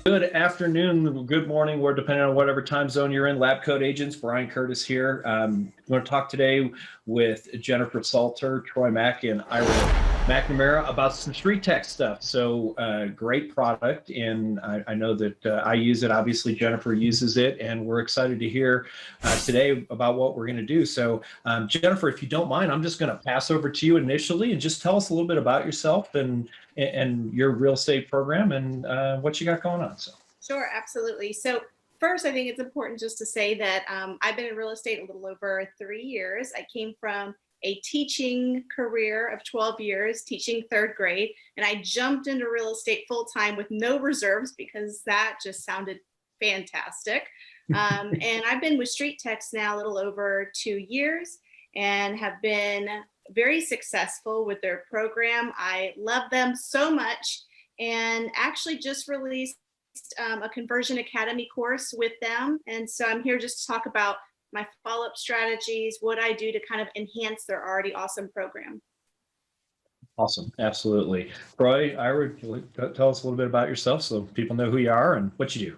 Good afternoon, good morning, or depending on whatever time zone you're in. Lab Coat Agents, Brian Curtis here. I'm going to talk today with Jenifer Salter, Troy Mack, and Ira McNamara about some StreetText stuff. So great product, and I know that I use it. Obviously, Jenifer uses it, and we're excited to hear today about what we're going to do. So Jenifer, if you don't mind, I'm just going to pass over to you initially and just tell us a little bit about yourself and your real estate program and what you got going on. So. Sure, absolutely. So first, I think it's important just to say that I've been in real estate a little over 3 years. I came from a teaching career of 12 years, teaching third grade, and I jumped into real estate full time with no reserves because that just sounded fantastic. And I've been with StreetText now a little over 2 years and have been very successful with their program. I love them so much and actually just released a Conversion Academy course with them. And so I'm here just to talk about my follow-up strategies, what I do to kind of enhance their already awesome program. Awesome. Absolutely. Troy, Ira, tell us a little bit about yourself so people know who you are and what you do.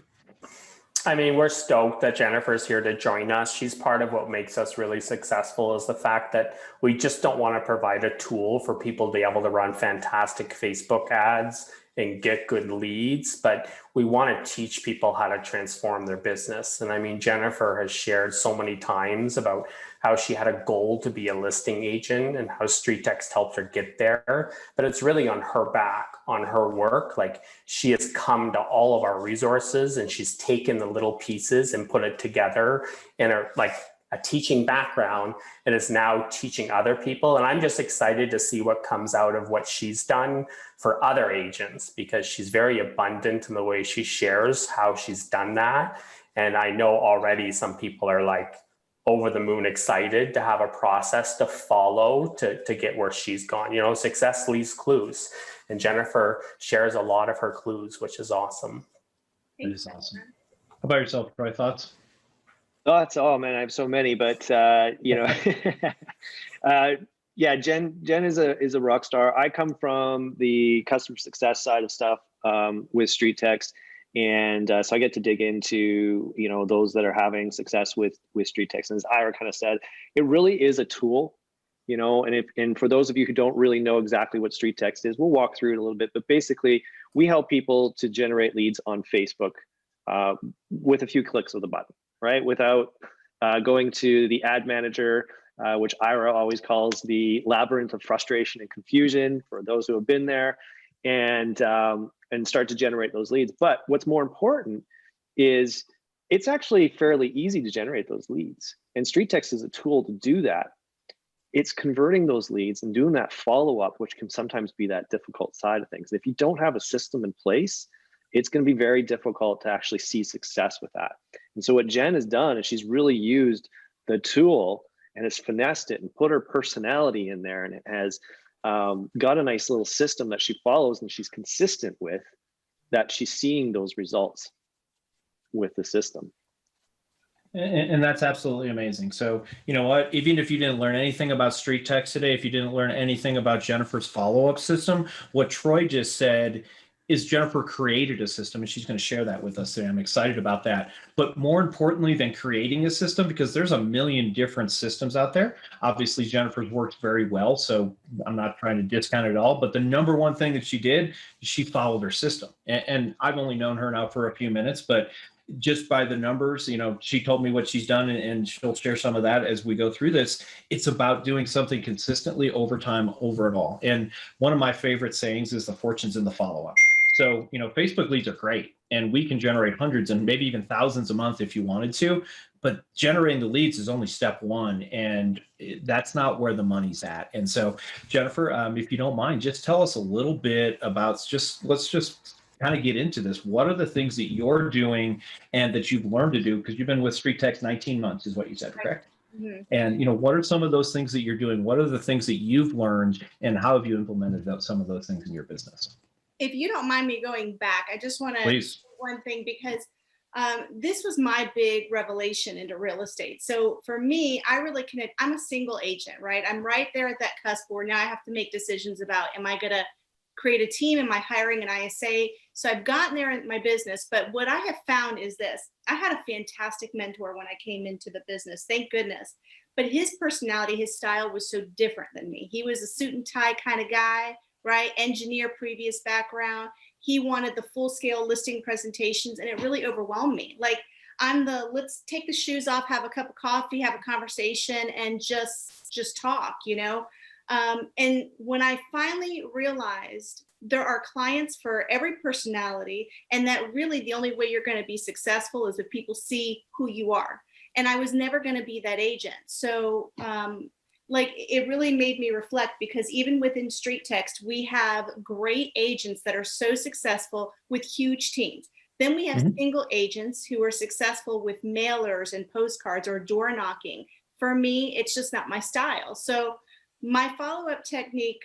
I mean, we're stoked that Jenifer's here to join us. She's part of what makes us really successful is the fact that we just don't want to provide a tool for people to be able to run fantastic Facebook ads and get good leads, but we want to teach people how to transform their business. And I mean, Jenifer has shared so many times about how she had a goal to be a listing agent and how StreetText helped her get there, but it's really on her back, on her work. Like she has come to all of our resources and she's taken the little pieces and put it together in a teaching background and is now teaching other people. And I'm just excited to see what comes out of what she's done for other agents because she's very abundant in the way she shares how she's done that. And I know already some people are like over the moon excited to have a process to follow to get where she's gone. You know, success leaves clues. And Jenifer shares a lot of her clues, which is awesome. It is awesome. How about yourself, Troy? Thoughts? Thoughts? Oh man, I have so many, but you know, yeah, Jen is a rock star. I come from the customer success side of stuff with StreetText, and so I get to dig into those that are having success with StreetText. And as Ira kind of said, it really is a tool, and for those of you who don't really know exactly what StreetText is, we'll walk through it a little bit. But basically, we help people to generate leads on Facebook with a few clicks of the button. Right, without going to the ad manager, which Ira always calls the labyrinth of frustration and confusion for those who have been there, and start to generate those leads. But what's more important is it's actually fairly easy to generate those leads, and StreetText is a tool to do that. It's converting those leads and doing that follow-up, which can sometimes be that difficult side of things. If you don't have a system in place, it's going to be very difficult to actually see success with that. And so what Jen has done is she's really used the tool and has finessed it and put her personality in there, and it has got a nice little system that she follows and she's consistent with, that she's seeing those results with the system. And that's absolutely amazing. So, you know what, even if you didn't learn anything about StreetText today, if you didn't learn anything about Jenifer's follow-up system, what Troy just said is Jenifer created a system, and she's going to share that with us today. I'm excited about that. But more importantly than creating a system, because there's a million different systems out there. Obviously, Jenifer's worked very well, so I'm not trying to discount it all. But the number one thing that she did, she followed her system. And I've only known her now for a few minutes, but just by the numbers, she told me what she's done, and she'll share some of that as we go through this. It's about doing something consistently over time, over it all. And one of my favorite sayings is the fortune's in the follow-up. So, Facebook leads are great, and we can generate hundreds and maybe even thousands a month if you wanted to, but generating the leads is only step one, and that's not where the money's at. And so, Jenifer, if you don't mind, just tell us a little bit about let's just kind of get into this. What are the things that you're doing and that you've learned to do? Because you've been with StreetText 19 months is what you said, correct? Mm-hmm. And, what are some of those things that you're doing? What are the things that you've learned, and how have you implemented some of those things in your business? If you don't mind me going back, I just want to say one thing, because this was my big revelation into real estate. So for me, I really connect. I'm a single agent, right? I'm right there at that cusp where now I have to make decisions about, am I going to create a team in my hiring and ISA. So I've gotten there in my business. But what I have found is this: I had a fantastic mentor when I came into the business, thank goodness. But his personality, his style was so different than me. He was a suit and tie kind of guy, right? Engineer, previous background. He wanted the full scale listing presentations, and it really overwhelmed me. Like, I'm the let's take the shoes off, have a cup of coffee, have a conversation, and just talk, you know? And when I finally realized there are clients for every personality, and that really the only way you're going to be successful is if people see who you are. And I was never going to be that agent. So like, it really made me reflect, because even within StreetText, we have great agents that are so successful with huge teams. Then we have single agents who are successful with mailers and postcards or door knocking. For me, it's just not my style. So my follow-up technique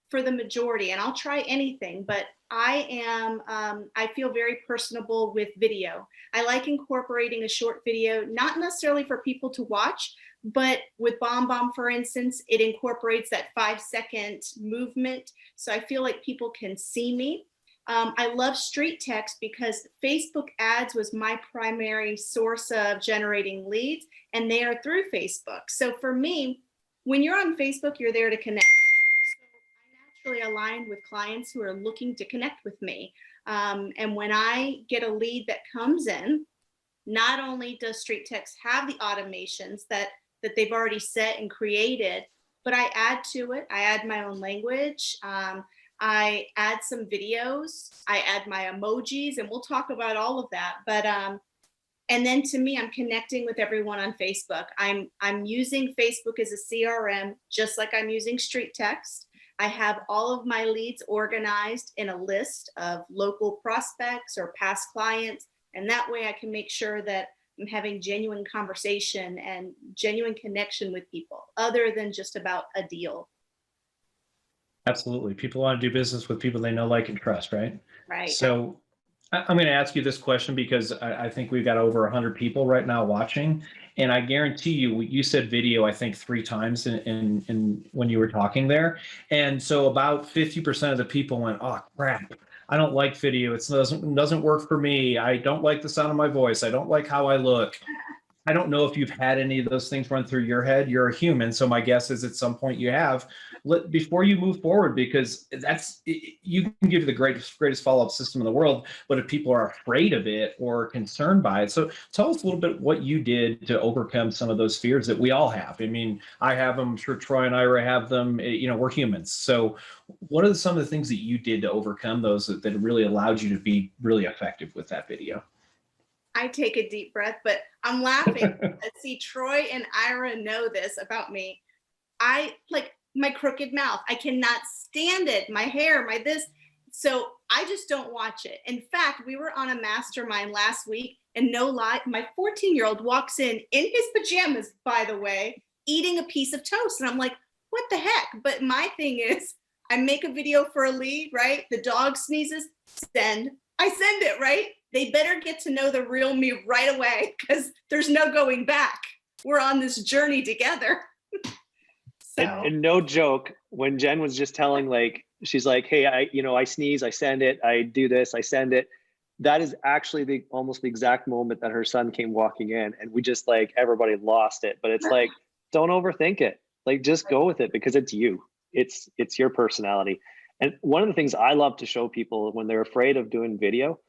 for the majority, and I'll try anything, but I feel very personable with video. I like incorporating a short video, not necessarily for people to watch, but with BombBomb, for instance, it incorporates that 5-second movement. So I feel like people can see me. I love StreetText because Facebook ads was my primary source of generating leads, and they are through Facebook. So for me, when you're on Facebook, you're there to connect. So I naturally align with clients who are looking to connect with me. And when I get a lead that comes in, not only does StreetText have the automations that they've already set and created, but I add to it. I add my own language. I add some videos, I add my emojis, and we'll talk about all of that. But and then to me, I'm connecting with everyone on Facebook. I'm using Facebook as a CRM, just like I'm using StreetText. I have all of my leads organized in a list of local prospects or past clients, and that way I can make sure that I'm having genuine conversation and genuine connection with people, other than just about a deal. Absolutely. People want to do business with people they know, like, and trust, right? Right. So I'm going to ask you this question because I think we've got over 100 people right now watching. And I guarantee you said video, I think 3 times in when you were talking there. And so about 50% of the people went, oh, crap, I don't like video. It doesn't work for me. I don't like the sound of my voice. I don't like how I look. I don't know if you've had any of those things run through your head. You're a human, so my guess is at some point you have. Before you move forward, because you can give the greatest follow-up system in the world, but if people are afraid of it or concerned by it, so tell us a little bit what you did to overcome some of those fears that we all have. I mean, I have them. I'm sure Troy and Ira have them. You know, we're humans. So, what are some of the things that you did to overcome those that really allowed you to be really effective with that video? I take a deep breath, but I'm laughing. See, Troy and Ira know this about me. I like my crooked mouth. I cannot stand it. My hair, my this. So I just don't watch it. In fact, we were on a mastermind last week, and no lie, my 14-year-old walks in his pajamas, by the way, eating a piece of toast. And I'm like, what the heck? But my thing is, I make a video for a lead, right? The dog sneezes, send. I send it, right? They better get to know the real me right away, because there's no going back. We're on this journey together. So. And no joke, when Jen was just telling, like, she's like, hey, I sneeze, I send it, I do this, I send it. That is actually almost the exact moment that her son came walking in, and we just, like, everybody lost it. But it's like, don't overthink it. Like, just go with it, because it's you. It's your personality. And one of the things I love to show people when they're afraid of doing video,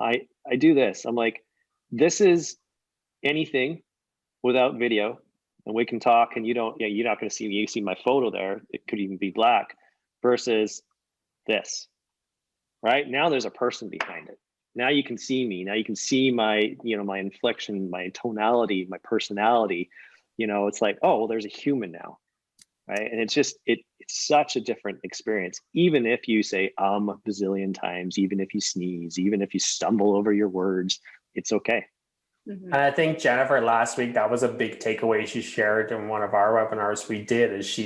I do this. I'm like, this is anything without video, and we can talk, and you're not going to see me. You see my photo there. It could even be black, versus this, right? Now there's a person behind it. Now you can see me. Now you can see my, my inflection, my tonality, my personality. It's like, oh, well, there's a human now, right? And it's just, it's such a different experience. Even if you say a bazillion times, even if you sneeze, even if you stumble over your words, it's okay. And I think, Jenifer, last week, that was a big takeaway she shared in one of our webinars we did, is she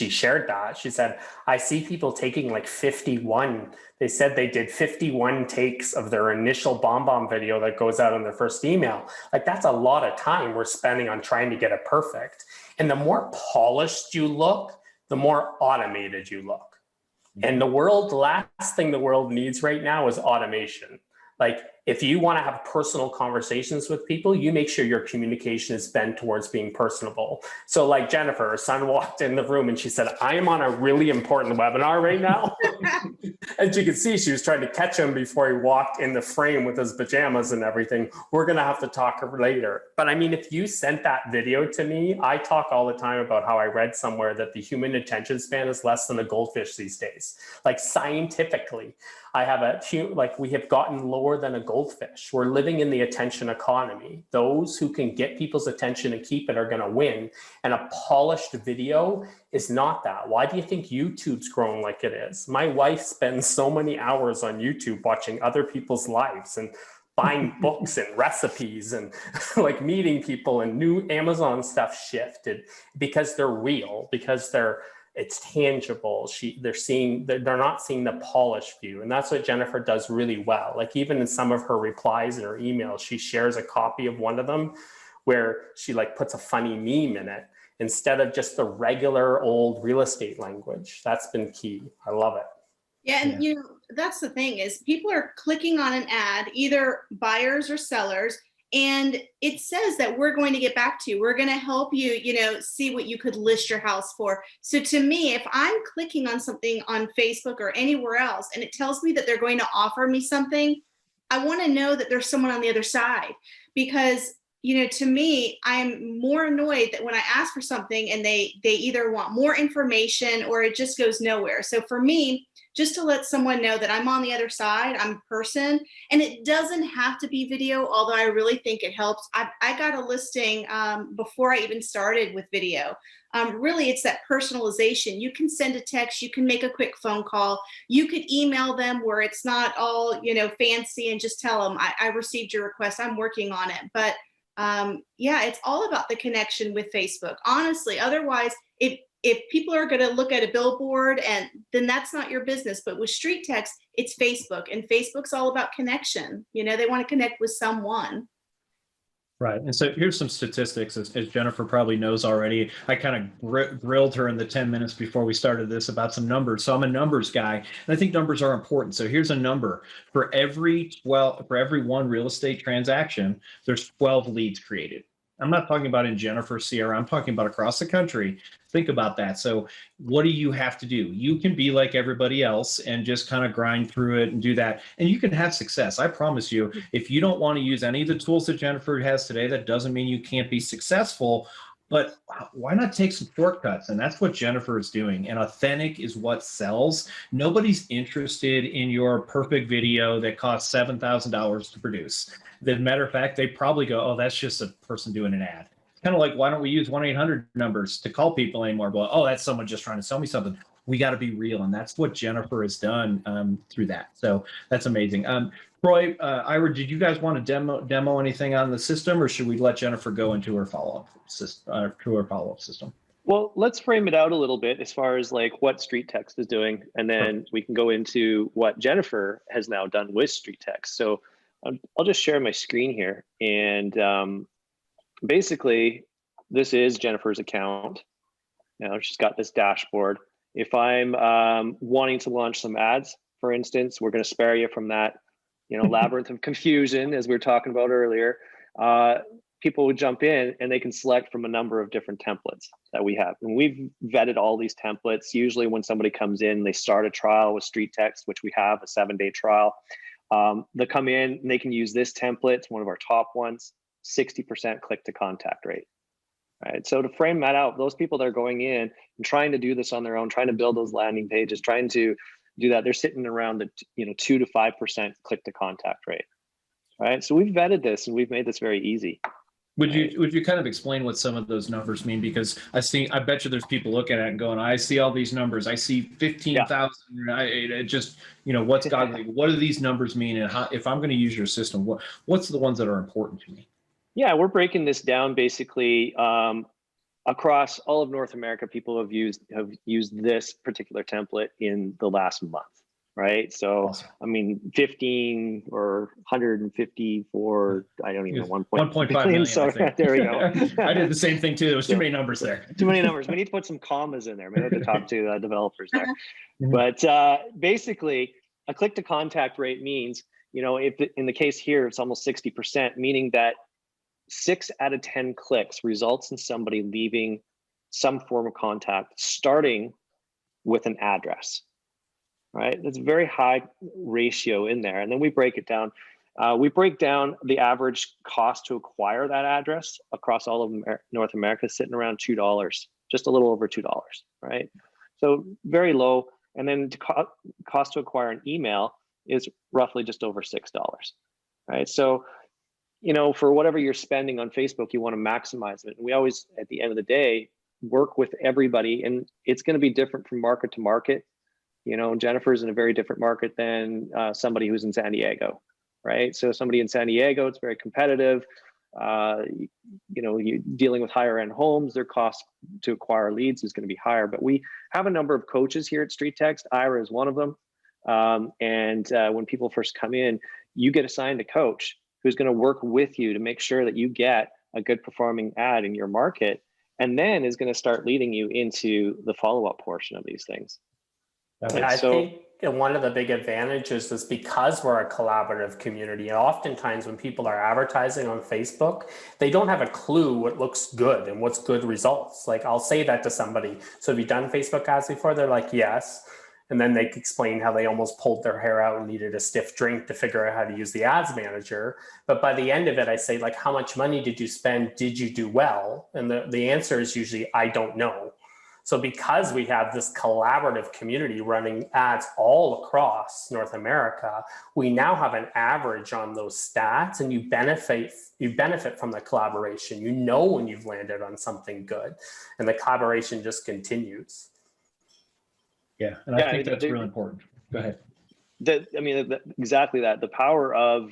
shared that. She said, I see people taking like 51. They said they did 51 takes of their initial BombBomb video that goes out on their first email. Like, that's a lot of time we're spending on trying to get it perfect. And the more polished you look, the more automated you look. And the last thing the world needs right now is automation. Like, if you want to have personal conversations with people, you make sure your communication is bent towards being personable. So like Jenifer, her son walked in the room and she said, I am on a really important webinar right now. And you could see she was trying to catch him before he walked in the frame with his pajamas and everything. We're going to have to talk later. But I mean, if you sent that video to me, I talk all the time about how I read somewhere that the human attention span is less than a goldfish these days. Like, scientifically, we have gotten lower than a goldfish. We're living in the attention economy. Those who can get people's attention and keep it are going to win. And a polished video is not that. Why do you think YouTube's grown like it is? My wife spends so many hours on YouTube watching other people's lives and buying books and recipes and like meeting people, and new Amazon stuff shifted because they're real, because it's tangible. They're not seeing the polished view. And that's what Jenifer does really well. Like, even in some of her replies in her emails, she shares a copy of one of them where she like puts a funny meme in it instead of just the regular old real estate language. That's been key. I love it. Yeah, and you know, that's the thing, is people are clicking on an ad, either buyers or sellers, and it says that we're going to get back to you. We're going to help you, see what you could list your house for. So to me, if I'm clicking on something on Facebook or anywhere else, and it tells me that they're going to offer me something, I want to know that there's someone on the other side, because to me, I'm more annoyed that when I ask for something and they either want more information or it just goes nowhere. So for me, just to let someone know that I'm on the other side, I'm a person, and it doesn't have to be video, although I really think it helps. I got a listing before I even started with video. Really, it's that personalization. You can send a text, you can make a quick phone call, you could email them where it's not all, fancy, and just tell them, I received your request, I'm working on it. But it's all about the connection with Facebook. Honestly, otherwise, if people are going to look at a billboard, and then that's not your business. But with StreetText, it's Facebook, and Facebook's all about connection. They want to connect with someone. Right. And so here's some statistics, as Jenifer probably knows already. I kind of grilled her in the 10 minutes before we started this about some numbers. So I'm a numbers guy, and I think numbers are important. So here's a number. For every one real estate transaction, there's 12 leads created. I'm not talking about in Jenifer's CRM. I'm talking about across the country. Think about that. So what do you have to do? You can be like everybody else and just kind of grind through it and do that. And you can have success. I promise you, if you don't want to use any of the tools that Jenifer has today, that doesn't mean you can't be successful. But why not take some shortcuts? And that's what Jenifer is doing. And authentic is what sells. Nobody's interested in your perfect video that costs $7,000 to produce. As a matter of fact, they probably go, oh, that's just a person doing an ad. Kind of like, why don't we use 1-800 numbers to call people anymore? But, oh, that's someone just trying to sell me something. We got to be real. And that's what Jenifer has done through that. So that's amazing. Troy, Ira, did you guys want to demo anything on the system, or should we let Jenifer go into her follow-up system? Well, let's frame it out a little bit as far as like what StreetText is doing, and then we can go into what Jenifer has now done with StreetText. So I'll just share my screen here, and basically this is Jenifer's account. She's got this dashboard. If I'm wanting to launch some ads, for instance, we're going to spare you from that labyrinth of confusion, as we were talking about earlier. People would jump in and they can select from a number of different templates that we have. And we've vetted all these templates. Usually when somebody comes in, they start a trial with StreetText, which we have, a 7-day trial. They come in and they can use this template. It's one of our top ones, 60% click to contact rate. Right. So to frame that out, those people that are going in and trying to do this on their own, trying to build those landing pages, trying to do that, they're sitting around the 2 to 5% click to contact rate. Right. So we've vetted this and we've made this very easy. Would you kind of explain what some of those numbers mean? Because I bet you there's people looking at it and going, I see all these numbers. I see 15,000. It just, what's godly? What do these numbers mean? And how, if I'm going to use your system, what's the ones that are important to me? Yeah, we're breaking this down basically across all of North America. People have used this particular template in the last month, right? So, Awesome. I mean, 15 or 154, I don't even know, 1.5 million, So I think. there we go. I did the same thing too. There was too So, many numbers there. Too many numbers. We need to put some commas in there. Maybe we have to talk to developers there. Mhm. But basically, a click to contact rate means, if in the case here, it's almost 60%, meaning that 6 out of 10 clicks results in somebody leaving some form of contact, starting with an address, right? That's a very high ratio in there. And then we break it down. We break down the average cost to acquire that address across all of North America, sitting around $2, just a little over $2, right? So very low. And then cost to acquire an email is roughly just over $6, right? So, for whatever you're spending on Facebook, you want to maximize it. And we always, at the end of the day, work with everybody, and it's going to be different from market to market. Jenifer's in a very different market than somebody who's in San Diego, right? So somebody in San Diego, it's very competitive. You're dealing with higher end homes, their cost to acquire leads is going to be higher. But we have a number of coaches here at StreetText. Ira is one of them. And when people first come in, you get assigned a coach who's going to work with you to make sure that you get a good performing ad in your market, and then is going to start leading you into the follow-up portion of these things. And I think one of the big advantages is because we're a collaborative community. And oftentimes when people are advertising on Facebook, they don't have a clue what looks good and what's good results. Like, I'll say that to somebody. So have you done Facebook ads before? They're like, yes. And then they explain how they almost pulled their hair out and needed a stiff drink to figure out how to use the ads manager. But by the end of it, I say, like, how much money did you spend? Did you do well? And the answer is usually, I don't know. So because we have this collaborative community running ads all across North America, we now have an average on those stats, and you benefit from the collaboration. When you've landed on something good, and the collaboration just continues. Yeah, and I think that's really important. Go ahead. Exactly that. The power of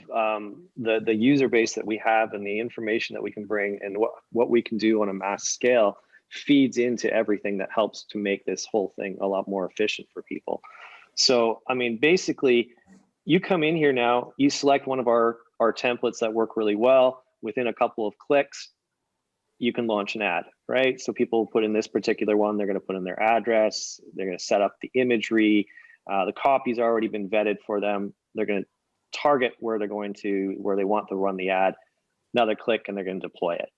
the user base that we have and the information that we can bring and what we can do on a mass scale feeds into everything that helps to make this whole thing a lot more efficient for people. So, basically, you come in here now, you select one of our templates that work really well. Within a couple of clicks, you can launch an ad, right? So people put in this particular one, they're going to put in their address, they're going to set up the imagery, the copy's already been vetted for them. They're going to target where they want to run the ad. Another click, and they're going to deploy it,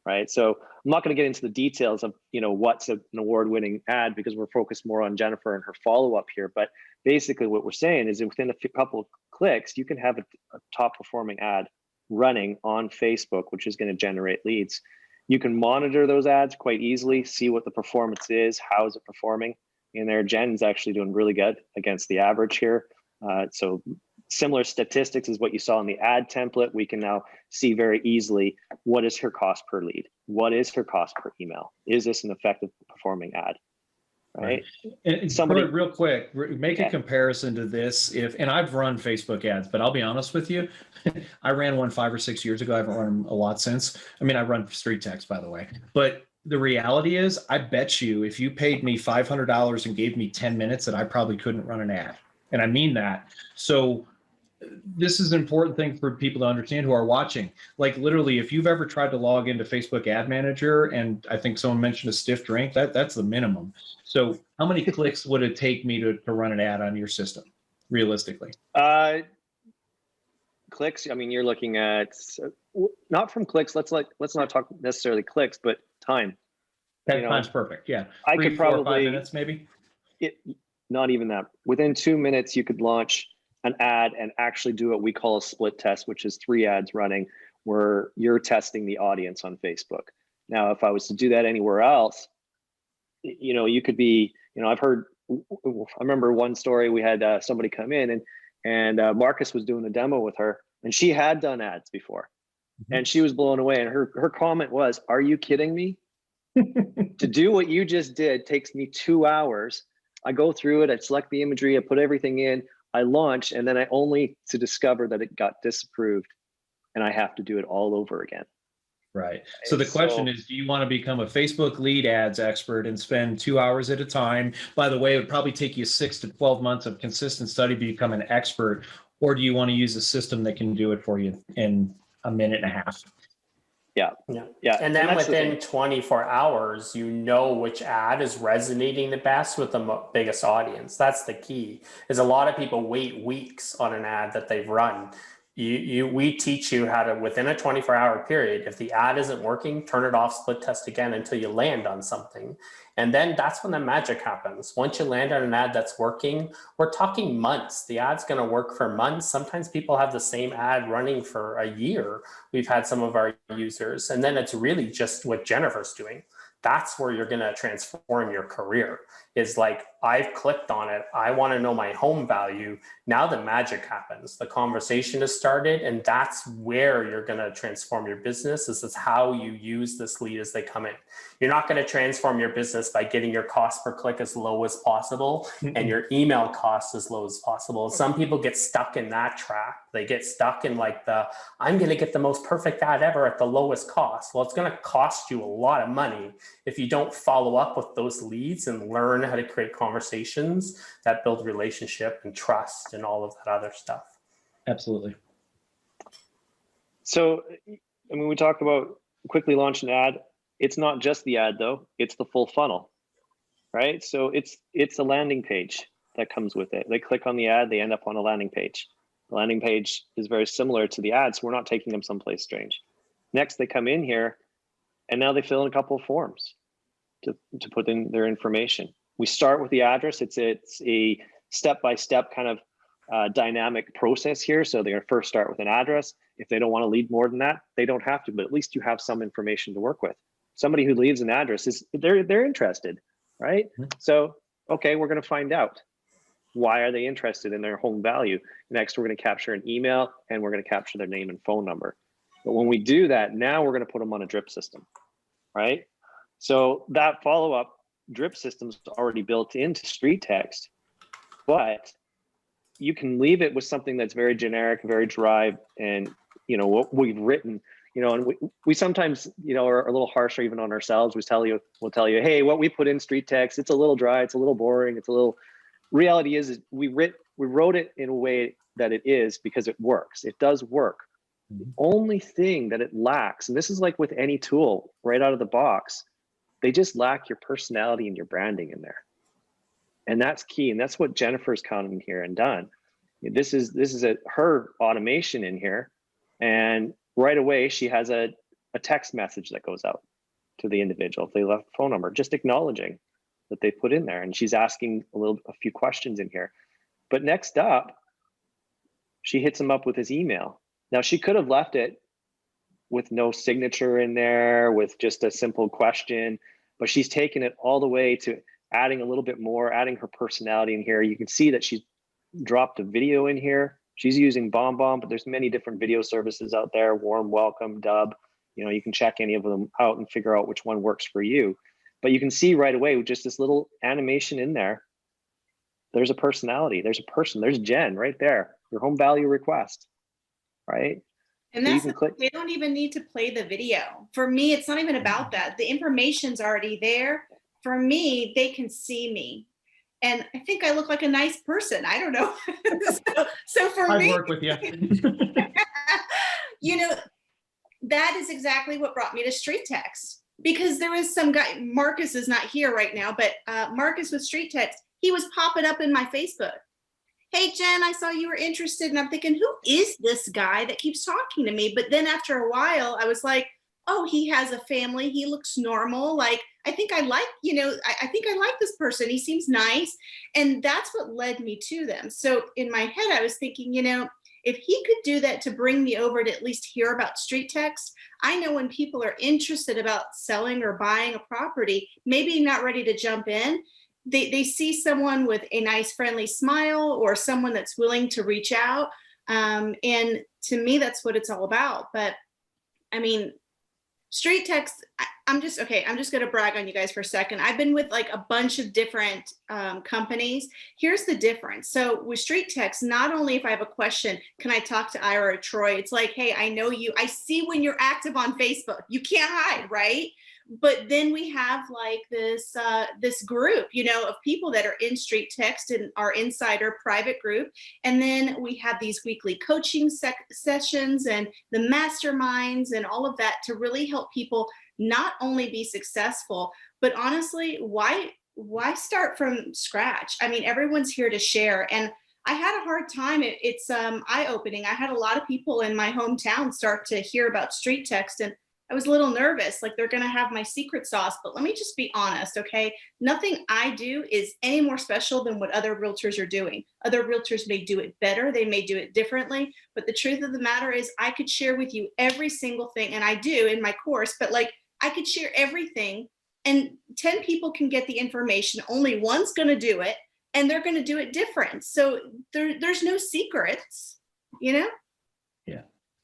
right? So I'm not going to get into the details of what's an award-winning ad, because we're focused more on Jenifer and her follow-up here. But basically, what we're saying is that within a couple of clicks, you can have a top-performing ad running on Facebook, which is going to generate leads. You can monitor those ads quite easily, see what the performance is, how is it performing. In there, Jen's actually doing really good against the average here. So similar statistics as what you saw in the ad template. We can now see very easily, what is her cost per lead? What is her cost per email? Is this an effective performing ad? Right. And real quick, make a comparison to this. And I've run Facebook ads, but I'll be honest with you, I ran one 5 or 6 years ago. I haven't run them a lot since. I run StreetText, by the way. But the reality is, I bet you if you paid me $500 and gave me 10 minutes, that I probably couldn't run an ad. And I mean that. So this is an important thing for people to understand who are watching. Like, literally, if you've ever tried to log into Facebook Ad Manager, and I think someone mentioned a stiff drink, that's the minimum. So how many clicks would it take me to run an ad on your system, realistically? Clicks, you're looking at, not from clicks, let's not talk necessarily clicks, but time. Time's perfect, yeah. I could probably 4 or 5 minutes, maybe? Not even that. Within 2 minutes, you could launch an ad and actually do what we call a split test, which is 3 ads running where you're testing the audience on Facebook. Now, if I was to do that anywhere else, you could be, I remember one story, we had somebody come in and Marcus was doing a demo with her, and she had done ads before, and she was blown away. And her comment was, "Are you kidding me? To do what you just did takes me 2 hours. I go through it, I select the imagery, I put everything in, I launch, and then I only to discover that it got disapproved, and I have to do it all over again." Right. So the question is, do you want to become a Facebook lead ads expert and spend 2 hours at a time? By the way, it would probably take you 6 to 12 months of consistent study to become an expert. Or do you want to use a system that can do it for you in a minute and a half? Yeah. And then within 24 hours, you know which ad is resonating the best with the biggest audience. That's the key. Is a lot of people wait weeks on an ad that they've run. We teach you how to, within a 24-hour period, if the ad isn't working, turn it off, split test again until you land on something. And then that's when the magic happens. Once you land on an ad that's working, we're talking months. The ad's going to work for months. Sometimes people have the same ad running for a year. We've had some of our users. And then it's really just what Jenifer's doing. That's where you're going to transform your career. Is like, I've clicked on it. I want to know my home value. Now the magic happens. The conversation has started, and that's where you're going to transform your business. This is how you use this lead as they come in. You're not going to transform your business by getting your cost per click as low as possible and your email costs as low as possible. Some people get stuck in that trap. They get stuck in like I'm going to get the most perfect ad ever at the lowest cost. Well, it's going to cost you a lot of money if you don't follow up with those leads and learn how to create conversations that build relationship and trust and all of that other stuff. Absolutely. So, I mean, we talked about quickly launch an ad. It's not just the ad though, it's the full funnel, right? So it's a landing page that comes with it. They click on the ad, they end up on a landing page. The landing page is very similar to the ad, so we're not taking them someplace strange. Next, they come in here and now they fill in a couple of forms to put in their information. We start with the address. It's a step-by-step kind of dynamic process here. So they're gonna first start with an address. If they don't want to leave more than that, they don't have to, but at least you have some information to work with. Somebody who leaves an address they're interested, right? So, okay, we're gonna find out. Why are they interested in their home value? Next, we're gonna capture an email and we're gonna capture their name and phone number. But when we do that, now we're gonna put them on a drip system, right? So that follow-up drip system's already built into StreetText, but you can leave it with something that's very generic, very dry, and what we've written, and we sometimes, are a little harsher even on ourselves. We'll tell you, hey, what we put in StreetText, it's a little dry, it's a little boring, it's a little. Reality is we wrote it in a way that it is because it works. It does work. The only thing that it lacks, and this is like with any tool right out of the box, they just lack your personality and your branding in there. And that's key. And that's what Jenifer's come in here and done. This is her automation in here. And right away, she has a text message that goes out to the individual if they left a phone number, just acknowledging that they put in there. And she's asking a few questions in here. But next up, she hits him up with his email. Now, she could have left it with no signature in there, with just a simple question, but she's taken it all the way to adding a little bit more, adding her personality in here. You can see that she's dropped a video in here. She's using BombBomb, but there's many different video services out there, Warm Welcome, Dub. You can check any of them out and figure out which one works for you. But you can see right away with just this little animation in there, there's a personality, there's a person, there's Jen right there, your home value request, right? And that's they don't even need to play the video. For me, it's not even about that. The information's already there. For me, they can see me. And I think I look like a nice person. I don't know. so for me, I work with you. That is exactly what brought me to StreetText, because there was some guy, Marcus is not here right now, but Marcus with StreetText, he was popping up in my Facebook. Hey, Jen, I saw you were interested. And I'm thinking, who is this guy that keeps talking to me? But then after a while, I was like, oh, he has a family. He looks normal. Like, I think I like, I think I like this person. He seems nice. And that's what led me to them. So in my head, I was thinking, if he could do that to bring me over to at least hear about StreetText, I know when people are interested about selling or buying a property, maybe not ready to jump in, they see someone with a nice friendly smile or someone that's willing to reach out. And to me, that's what it's all about. But I mean, StreetText, I'm just going to brag on you guys for a second. I've been with like a bunch of different companies. Here's the difference. So with StreetText, not only if I have a question, can I talk to Ira or Troy? It's like, hey, I know you. I see when you're active on Facebook. You can't hide, right? But then we have like this group, of people that are in StreetText and our insider private group. And then we have these weekly coaching sessions and the masterminds and all of that to really help people not only be successful, but honestly, why start from scratch? I mean, everyone's here to share. And I had a hard time. It's eye-opening. I had a lot of people in my hometown start to hear about StreetText, and I was a little nervous, like they're going to have my secret sauce. But let me just be honest, okay? Nothing I do is any more special than what other realtors are doing. Other realtors may do it better. They may do it differently. But the truth of the matter is I could share with you every single thing, and I do in my course, but like I could share everything and 10 people can get the information. Only one's going to do it, and they're going to do it different. So there's no secrets, Yeah.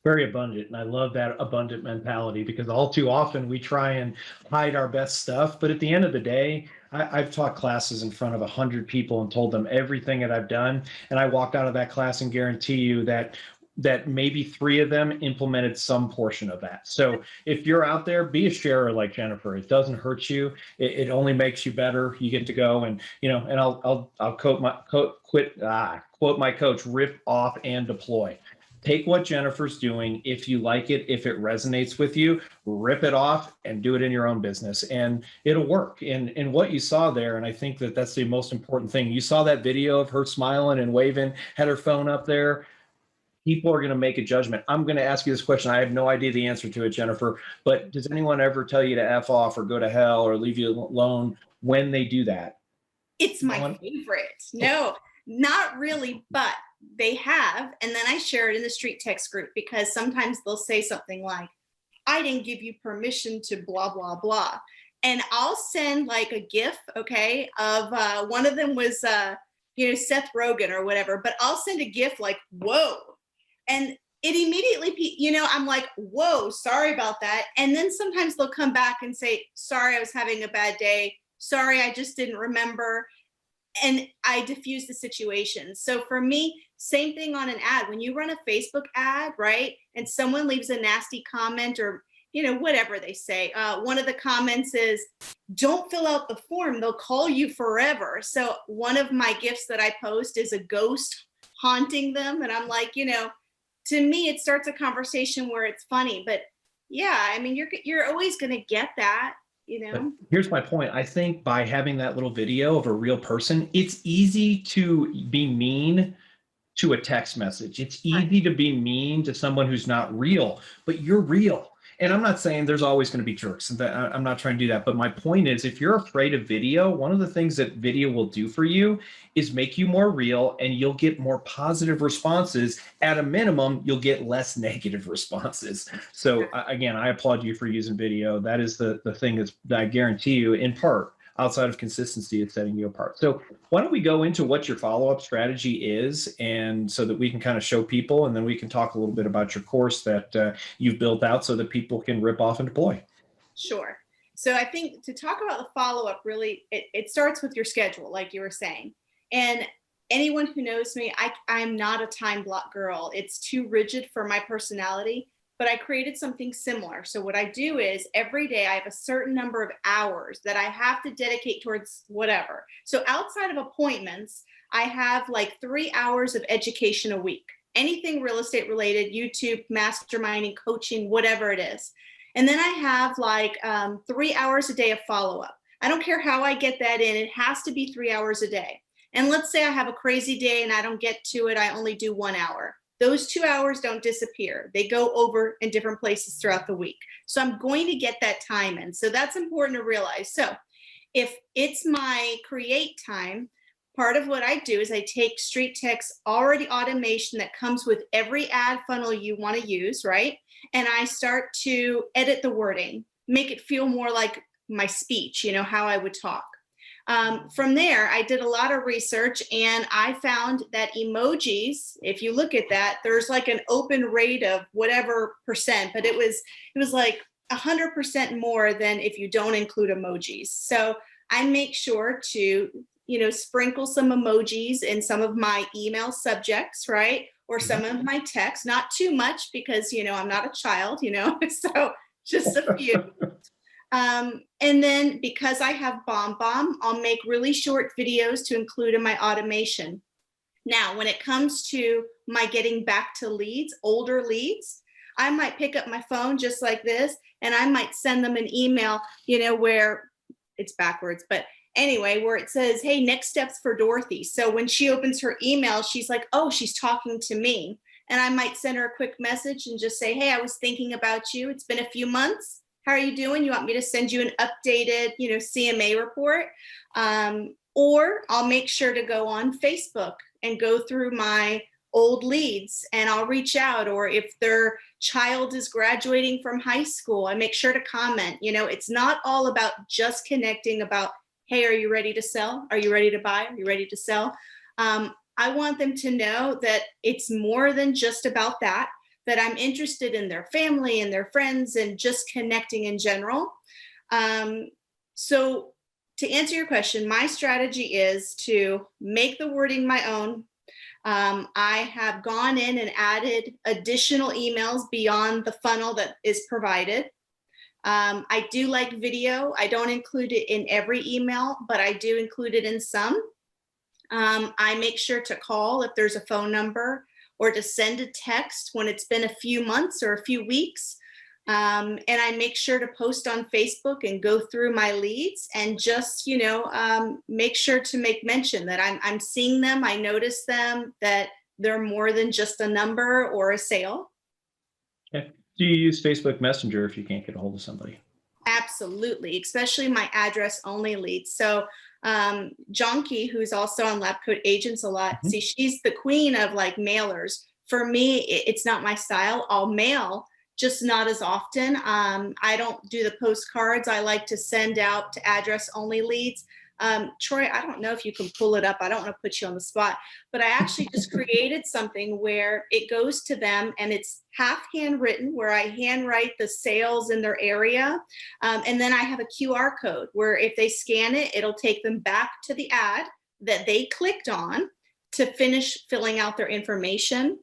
Very abundant. And I love that abundant mentality, because all too often we try and hide our best stuff. But at the end of the day, I've taught classes in front of 100 people and told them everything that I've done. And I walked out of that class and guarantee you that maybe 3 of them implemented some portion of that. So if you're out there, be a sharer like Jenifer. It doesn't hurt you. It only makes you better. You get to go and, and I'll quote my coach, rip off and deploy. Take what Jenifer's doing. If you like it, if it resonates with you, rip it off and do it in your own business, and it'll work. And what you saw there, and I think that that's the most important thing. You saw that video of her smiling and waving, had her phone up there. People are going to make a judgment. I'm going to ask you this question. I have no idea the answer to it, Jenifer, but does anyone ever tell you to F off or go to hell or leave you alone when they do that? It's my favorite. No, not really, but they have. And then I share it in the StreetText group, because sometimes they'll say something like, I didn't give you permission to blah, blah, blah. And I'll send like a GIF, okay, of one of them was, Seth Rogen or whatever, but I'll send a GIF like, whoa. And it immediately, I'm like, whoa, sorry about that. And then sometimes they'll come back and say, sorry, I was having a bad day. Sorry, I just didn't remember. And I diffuse the situation. So for me, same thing on an ad. When you run a Facebook ad, right, and someone leaves a nasty comment or, whatever they say, one of the comments is, don't fill out the form. They'll call you forever. So one of my gifts that I post is a ghost haunting them. And I'm like, to me, it starts a conversation where it's funny. But yeah, I mean, you're always going to get that. But here's my point. I think by having that little video of a real person, it's easy to be mean to a text message. It's easy to be mean to someone who's not real, but you're real. And I'm not saying there's always going to be jerks. I'm not trying to do that. But my point is, if you're afraid of video, one of the things that video will do for you is make you more real, and you'll get more positive responses. At a minimum, you'll get less negative responses. So again, I applaud you for using video. That is the thing that I guarantee you, in part, outside of consistency, it's setting you apart. So why don't we go into what your follow-up strategy is, and so that we can kind of show people, and then we can talk a little bit about your course that you've built out so that people can rip off and deploy. Sure. So I think to talk about the follow-up, really, it starts with your schedule, like you were saying. And anyone who knows me, I'm not a time block girl. It's too rigid for my personality. But I created something similar. So what I do is every day I have a certain number of hours that I have to dedicate towards whatever. So outside of appointments, I have like 3 hours of education a week. Anything real estate related, YouTube, masterminding, coaching, whatever it is. And then I have like 3 hours a day of follow-up. I don't care how I get that in. It has to be 3 hours a day. And let's say I have a crazy day and I don't get to it. I only do 1 hour. Those 2 hours don't disappear. They go over in different places throughout the week. So I'm going to get that time in. So that's important to realize. So if it's my create time, part of what I do is I take StreetText already automation that comes with every ad funnel you want to use, right? And I start to edit the wording, make it feel more like my speech, how I would talk. From there, I did a lot of research, and I found that emojis, if you look at that, there's like an open rate of whatever percent, but it was like 100% more than if you don't include emojis. So I make sure to, sprinkle some emojis in some of my email subjects, right? Or some of my texts, not too much because, I'm not a child, so just a few. And then because I have BombBomb, I'll make really short videos to include in my automation. Now, when it comes to my getting back to leads, older leads, I might pick up my phone just like this, and I might send them an email, where it's backwards, but anyway, where it says, hey, next steps for Dorothy. So when she opens her email, she's like, oh, she's talking to me. And I might send her a quick message and just say, hey, I was thinking about you. It's been a few months. How are you doing? You want me to send you an updated, CMA report? Or I'll make sure to go on Facebook and go through my old leads and I'll reach out. Or if their child is graduating from high school, I make sure to comment. It's not all about just connecting about, hey, are you ready to sell? Are you ready to buy? Are you ready to sell? I want them to know that it's more than just about that I'm interested in their family and their friends and just connecting in general. So to answer your question, my strategy is to make the wording my own. I have gone in and added additional emails beyond the funnel that is provided. I do like video. I don't include it in every email, but I do include it in some. I make sure to call if there's a phone number or to send a text when it's been a few months or a few weeks. And I make sure to post on Facebook and go through my leads and just, make sure to make mention that I'm seeing them. I notice them, that they're more than just a number or a sale. Okay. Do you use Facebook Messenger if you can't get a hold of somebody? Absolutely, especially my address only leads. So Jonky, who's also on Lab Coat Agents a lot, see, she's the queen of like mailers. For me, it's not my style. I'll mail, just not as often. I don't do the postcards. I like to send out to address only leads. Troy, I don't know if you can pull it up. I don't want to put you on the spot, but I actually just created something where it goes to them and it's half handwritten, where I handwrite the sales in their area. And then I have a QR code where if they scan it, it'll take them back to the ad that they clicked on to finish filling out their information.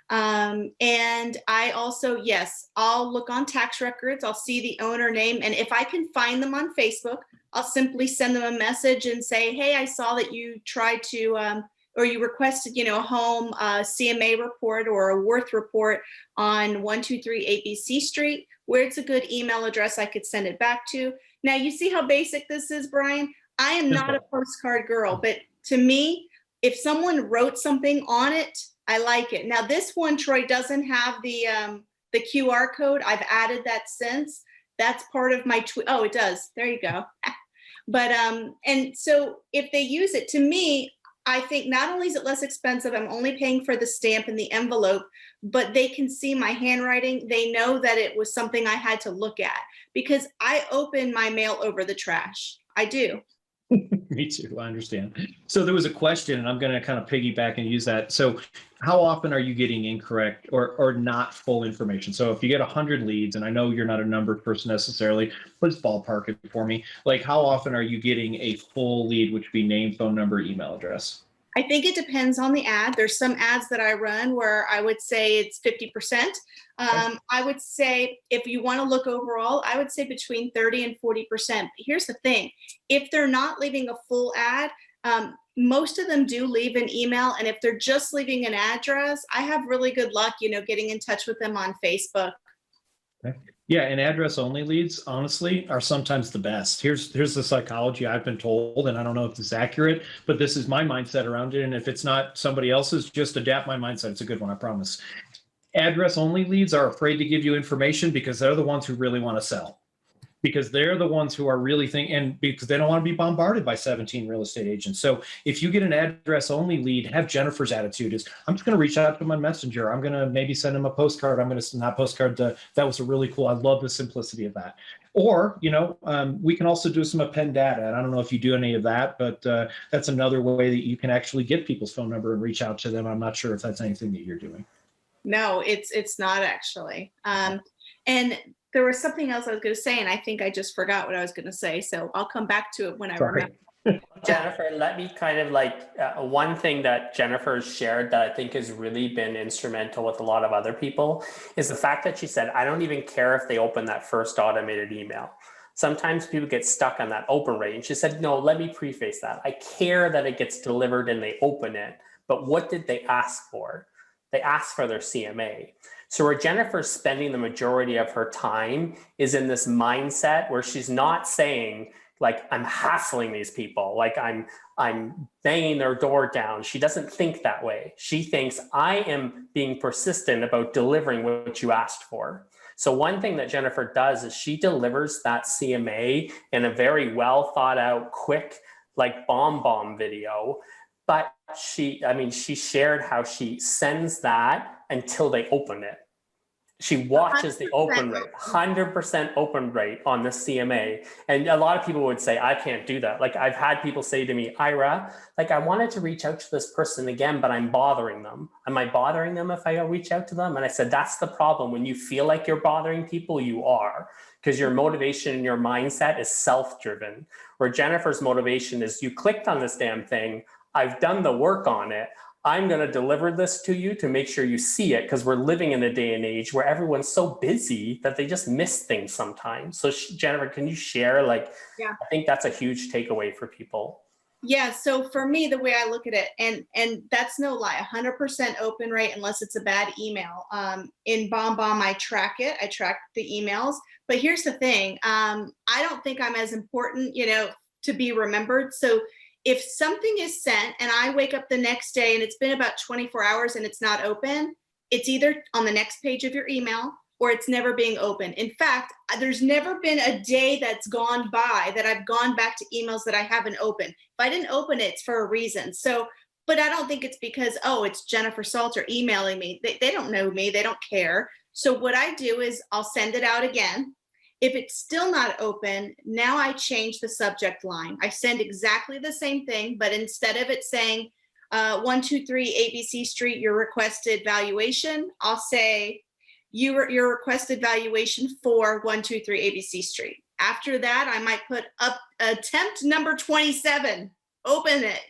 And I also, yes, I'll look on tax records. I'll see the owner name. And if I can find them on Facebook, I'll simply send them a message and say, hey, I saw that you tried to, or you requested, a home CMA report or a worth report on 123 ABC Street. Where's a good email address I could send it back to? Now, you see how basic this is, Brian? I am not a postcard girl, but to me, if someone wrote something on it, I like it. Now, this one, Troy, doesn't have the QR code. I've added that since. That's part of my tweet. Oh, it does. There you go. But, and so if they use it, to me, I think not only is it less expensive, I'm only paying for the stamp and the envelope, but they can see my handwriting. They know that it was something I had to look at because I open my mail over the trash. I do. Me too. I understand. So there was a question, and I'm going to kind of piggyback and use that. So how often are you getting incorrect or not full information? So if you get 100 leads, and I know you're not a numbered person necessarily, please ballpark it for me. Like how often are you getting a full lead, which would be name, phone number, email address? I think it depends on the ad. There's some ads that I run where I would say it's 50%. I would say if you want to look overall, I would say between 30 and 40%. But here's the thing. If they're not leaving a full ad, most of them do leave an email. And if they're just leaving an address, I have really good luck, getting in touch with them on Facebook. Okay. Yeah, and address only leads, honestly, are sometimes the best. Here's the psychology I've been told, and I don't know if this is accurate, but this is my mindset around it. And if it's not somebody else's, just adapt my mindset. It's a good one, I promise. Address only leads are afraid to give you information because they're the ones who really want to sell. Because they're the ones who are really thinking, and because they don't want to be bombarded by 17 real estate agents. So if you get an address only lead, have Jenifer's attitude is, I'm just going to reach out to my messenger. I'm going to maybe send him a postcard. I'm going to not postcard. That was a really cool. I love the simplicity of that. Or, we can also do some append data. And I don't know if you do any of that, but that's another way that you can actually get people's phone number and reach out to them. I'm not sure if that's anything that you're doing. No, it's not actually. And there was something else I was going to say, and I think I just forgot what I was going to say. So I'll come back to it when I remember. Jenifer, let me kind of one thing that Jenifer has shared that I think has really been instrumental with a lot of other people is the fact that she said, I don't even care if they open that first automated email. Sometimes people get stuck on that open rate. And she said, no, let me preface that. I care that it gets delivered and they open it. But what did they ask for? They asked for their CMA. So where Jenifer's spending the majority of her time is in this mindset where she's not saying, like, I'm hassling these people, like I'm banging their door down. She doesn't think that way. She thinks I am being persistent about delivering what you asked for. So one thing that Jenifer does is she delivers that CMA in a very well thought out, quick, like bomb video. But she shared how she sends that until they open it. She watches the open rate, 100% open rate on the CMA. And a lot of people would say, I can't do that. Like, I've had people say to me, Ira, like, I wanted to reach out to this person again, but I'm bothering them. Am I bothering them if I reach out to them? And I said, that's the problem. When you feel like you're bothering people, you are, because your motivation and your mindset is self-driven. Where Jenifer's motivation is, you clicked on this damn thing. I've done the work on it. I'm going to deliver this to you to make sure you see it, because we're living in a day and age where everyone's so busy that they just miss things sometimes. So Jenifer, can you share, like, yeah. I think that's a huge takeaway for people. Yeah. So for me, the way I look at it, and that's no lie, 100% open rate unless it's a bad email. In BombBomb, I track it. I track the emails. But here's the thing. I don't think I'm as important, to be remembered. So if something is sent and I wake up the next day and it's been about 24 hours and it's not open, it's either on the next page of your email or it's never being opened. In fact, there's never been a day that's gone by that I've gone back to emails that I haven't opened. If I didn't open it, it's for a reason. So, but I don't think it's because, oh, it's Jenifer Salter emailing me. They don't know me. They don't care. So what I do is I'll send it out again. If it's still not open, now I change the subject line. I send exactly the same thing, but instead of it saying 123 ABC Street, your requested valuation, I'll say your requested valuation for 123 ABC Street. After that, I might put up attempt number 27, open it,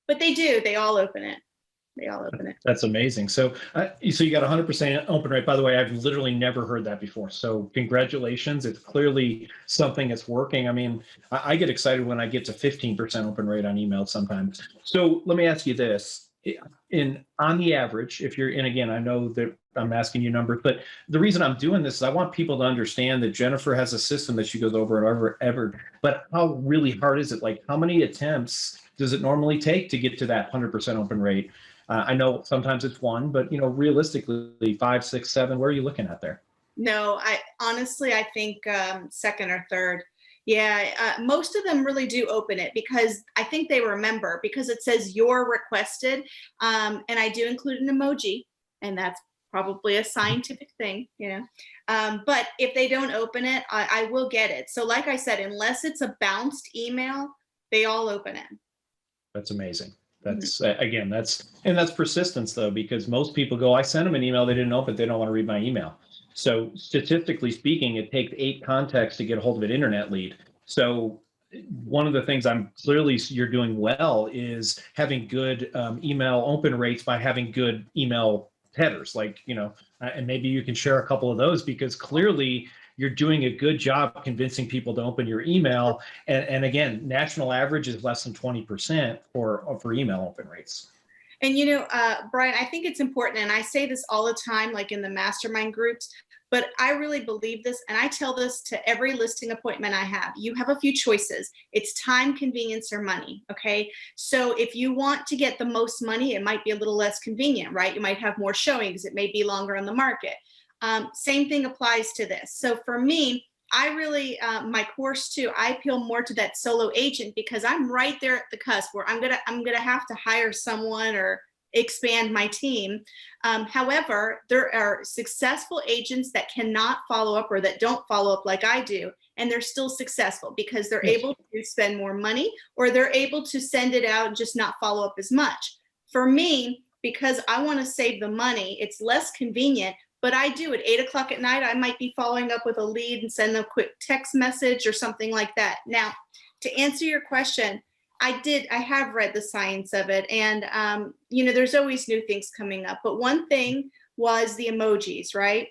but they do, they all open it. They all open it. That's amazing. So you got 100% open rate. By the way, I've literally never heard that before. So congratulations. It's clearly something that's working. I mean, I get excited when I get to 15% open rate on email sometimes. So let me ask you this. On the average, if you're in, again, I know that I'm asking you numbers, but the reason I'm doing this is I want people to understand that Jenifer has a system that she goes over and over, but how really hard is it? Like, how many attempts does it normally take to get to that 100% open rate? I know sometimes it's one, but realistically, 5, 6, 7. Where are you looking at there? No, I think second or third. Yeah, most of them really do open it because I think they remember, because it says you're requested, and I do include an emoji, and that's probably a scientific thing, but if they don't open it, I will get it. So like I said, unless it's a bounced email, they all open it. That's amazing. That's again, that's persistence though, because most people go, I sent them an email, they didn't open it, they don't want to read my email. So statistically speaking, it takes 8 contacts to get a hold of an internet lead. So one of the things you're doing well is having good email open rates by having good email headers, and maybe you can share a couple of those, because clearly you're doing a good job convincing people to open your email. And again, national average is less than 20% for email open rates. And, Brian, I think it's important, and I say this all the time, like in the mastermind groups, but I really believe this, and I tell this to every listing appointment I have. You have a few choices. It's time, convenience, or money, okay? So if you want to get the most money, it might be a little less convenient, right? You might have more showings. It may be longer on the market. Same thing applies to this. So for me, I really, my course too, I appeal more to that solo agent, because I'm right there at the cusp where I'm gonna have to hire someone or expand my team. However, there are successful agents that cannot follow up or that don't follow up like I do, and they're still successful because they're able to spend more money, or they're able to send it out and just not follow up as much. For me, because I want to save the money, it's less convenient, but I do at 8 o'clock at night, I might be following up with a lead and send them a quick text message or something like that. Now, to answer your question, I have read the science of it, and there's always new things coming up. But one thing was the emojis, right?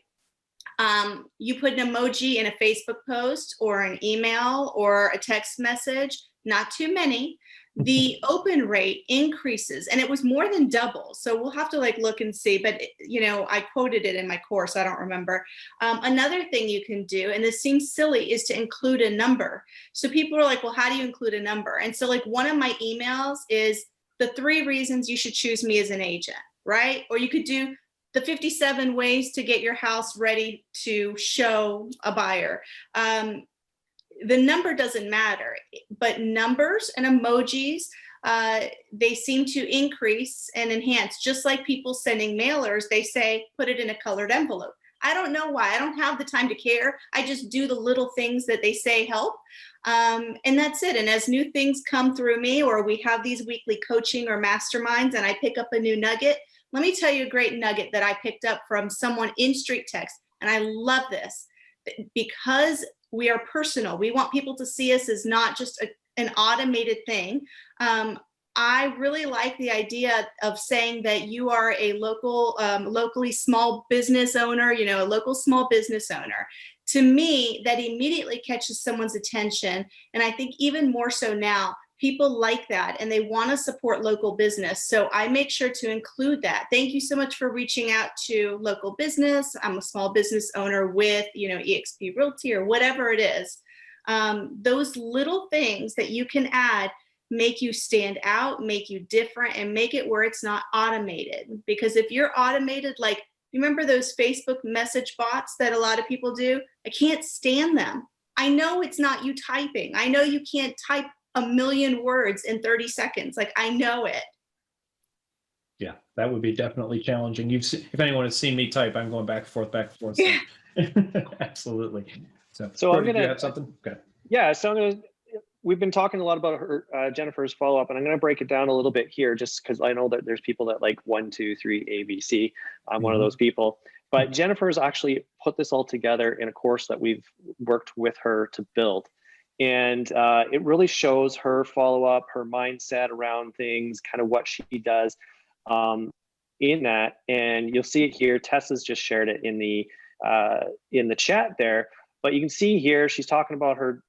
You put an emoji in a Facebook post or an email or a text message, not too many, the open rate increases, and it was more than double. So we'll have to look and see, but I quoted it in my course. I don't remember. Another thing you can do, and this seems silly, is to include a number. So people are like, well, how do you include a number? And so one of my emails is the 3 reasons you should choose me as an agent, right? Or you could do the 57 ways to get your house ready to show a buyer. The number doesn't matter, but numbers and emojis, they seem to increase and enhance. Just like people sending mailers, they say, put it in a colored envelope. I don't know why. I don't have the time to care. I just do the little things that they say help. And that's it. And as new things come through me, or we have these weekly coaching or masterminds and I pick up a new nugget, let me tell you a great nugget that I picked up from someone in StreetText. And I love this because we are personal. We want people to see us as not just an automated thing. I really like the idea of saying that you are a locally small business owner, a local small business owner. To me, that immediately catches someone's attention. And I think even more so now, people like that and they want to support local business. So I make sure to include that. Thank you so much for reaching out to local business. I'm a small business owner with, eXp Realty or whatever it is. Those little things that you can add make you stand out, make you different, and make it where it's not automated. Because if you're automated, you remember those Facebook message bots that a lot of people do? I can't stand them. I know it's not you typing. I know you can't type 1 million words in 30 seconds. I know it. Yeah, that would be definitely challenging. If anyone has seen me type, I'm going back and forth, back and forth. So. Absolutely. So I'm going to add something. Okay. Yeah. So we've been talking a lot about her, Jenifer's follow-up, and I'm going to break it down a little bit here, just because I know that there's people that like 1, 2, 3, ABC. I'm one of those people. But Jenifer's actually put this all together in a course that we've worked with her to build. And it really shows her follow-up, her mindset around things, kind of what she does in that. And you'll see it here. Tessa's just shared it in the chat there. But you can see here, she's talking about her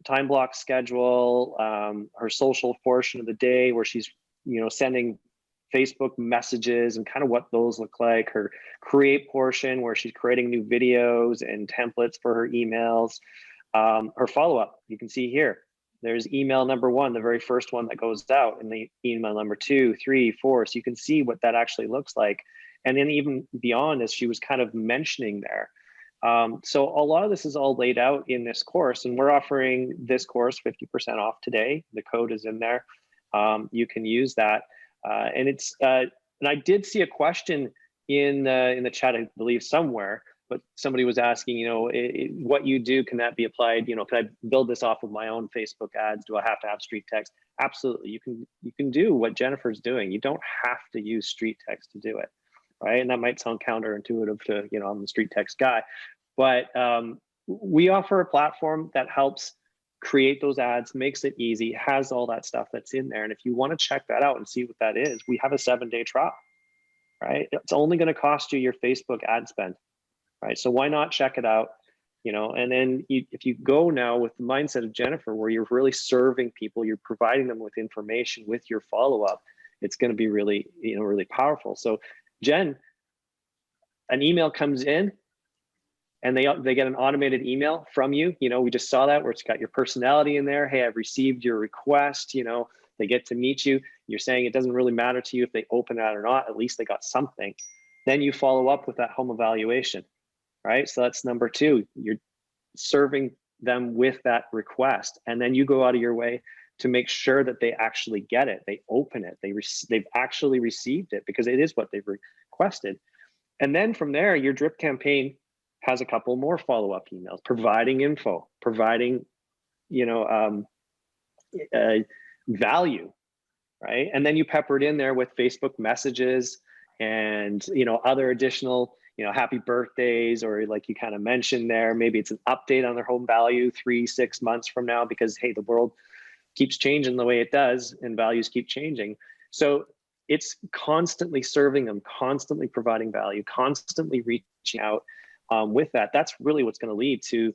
time block schedule, her social portion of the day where she's sending Facebook messages and kind of what those look like, her create portion where she's creating new videos and templates for her emails. Her follow-up, you can see here, there's email number 1, the very first one that goes out, and the email number 2, 3, 4. So you can see what that actually looks like. And then even beyond, as she was kind of mentioning there. So a lot of this is all laid out in this course, and we're offering this course 50% off today. The code is in there. You can use that. And it's, and I did see a question in the chat, I believe somewhere, but somebody was asking, what you do, can that be applied? Can I build this off of my own Facebook ads? Do I have to have StreetText? Absolutely. You can do what Jenifer's doing. You don't have to use StreetText to do it, right? And that might sound counterintuitive to, I'm the StreetText guy, but we offer a platform that helps create those ads, makes it easy, has all that stuff that's in there. And if you want to check that out and see what that is, we have a 7-day trial, right? It's only going to cost you your Facebook ad spend. Right, so why not check it out, and then if you go now with the mindset of Jenifer, where you're really serving people, you're providing them with information with your follow-up, it's going to be really, really powerful. So Jen, an email comes in and they get an automated email from you. We just saw that where it's got your personality in there. Hey, I've received your request. They get to meet you. You're saying it doesn't really matter to you if they open that or not, at least they got something. Then you follow up with that home evaluation. Right, so that's number 2. You're serving them with that request, and then you go out of your way to make sure that they actually get it, they open it, they've actually received it because it is what they've requested. And then from there, your drip campaign has a couple more follow-up emails, providing info, providing value, right? And then you pepper it in there with Facebook messages and other additional happy birthdays, or like you kind of mentioned there, maybe it's an update on their home value 3-6 months from now, because hey, the world keeps changing the way it does and values keep changing. So it's constantly serving them, constantly providing value, constantly reaching out with that. That's really what's going to lead to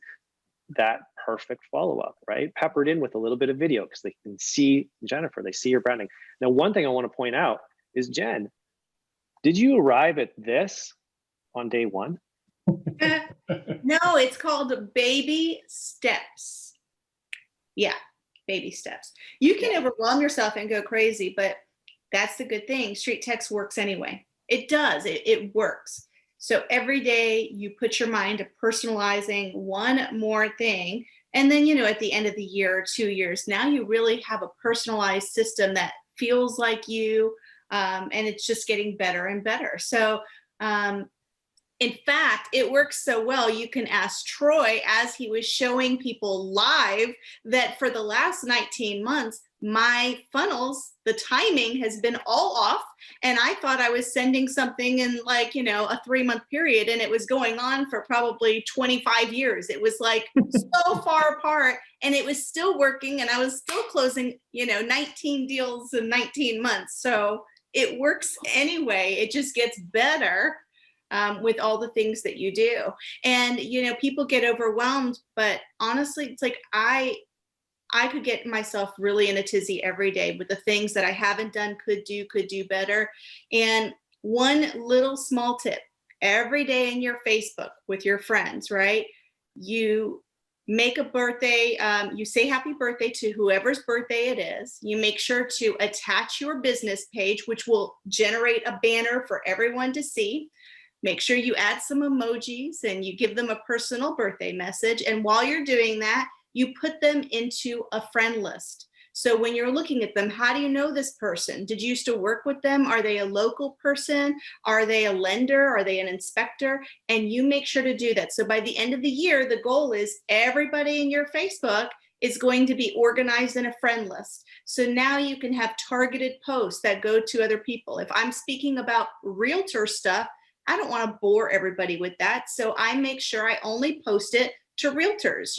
that perfect follow-up, right? Peppered in with a little bit of video, because they can see Jenifer, they see your branding. Now, one thing I want to point out is, Jen, did you arrive at this on day one? No, it's called baby steps. Yeah, baby steps. You can overwhelm yourself and go crazy, but that's the good thing. StreetText works anyway. It does. It works. So every day you put your mind to personalizing one more thing. And then, at the end of the year or 2 years, now you really have a personalized system that feels like you, and it's just getting better and better. So, in fact, it works so well, you can ask Troy, as he was showing people live, that for the last 19 months, my funnels, the timing has been all off. And I thought I was sending something in like, a 3-month period, and it was going on for probably 25 years. It was like so far apart, and it was still working, and I was still closing, 19 deals in 19 months. So it works anyway. It just gets better. With all the things that you do. And, people get overwhelmed, but honestly, it's like I could get myself really in a tizzy every day with the things that I haven't done, could do better. And one little small tip, every day in your Facebook with your friends, right? You make a birthday, you say happy birthday to whoever's birthday it is. You make sure to attach your business page, which will generate a banner for everyone to see. Make sure you add some emojis and you give them a personal birthday message. And while you're doing that, you put them into a friend list. So when you're looking at them, how do you know this person? Did you used to work with them? Are they a local person? Are they a lender? Are they an inspector? And you make sure to do that. So by the end of the year, the goal is everybody in your Facebook is going to be organized in a friend list. So now you can have targeted posts that go to other people. If I'm speaking about realtor stuff, I don't want to bore everybody with that. So I make sure I only post it to realtors,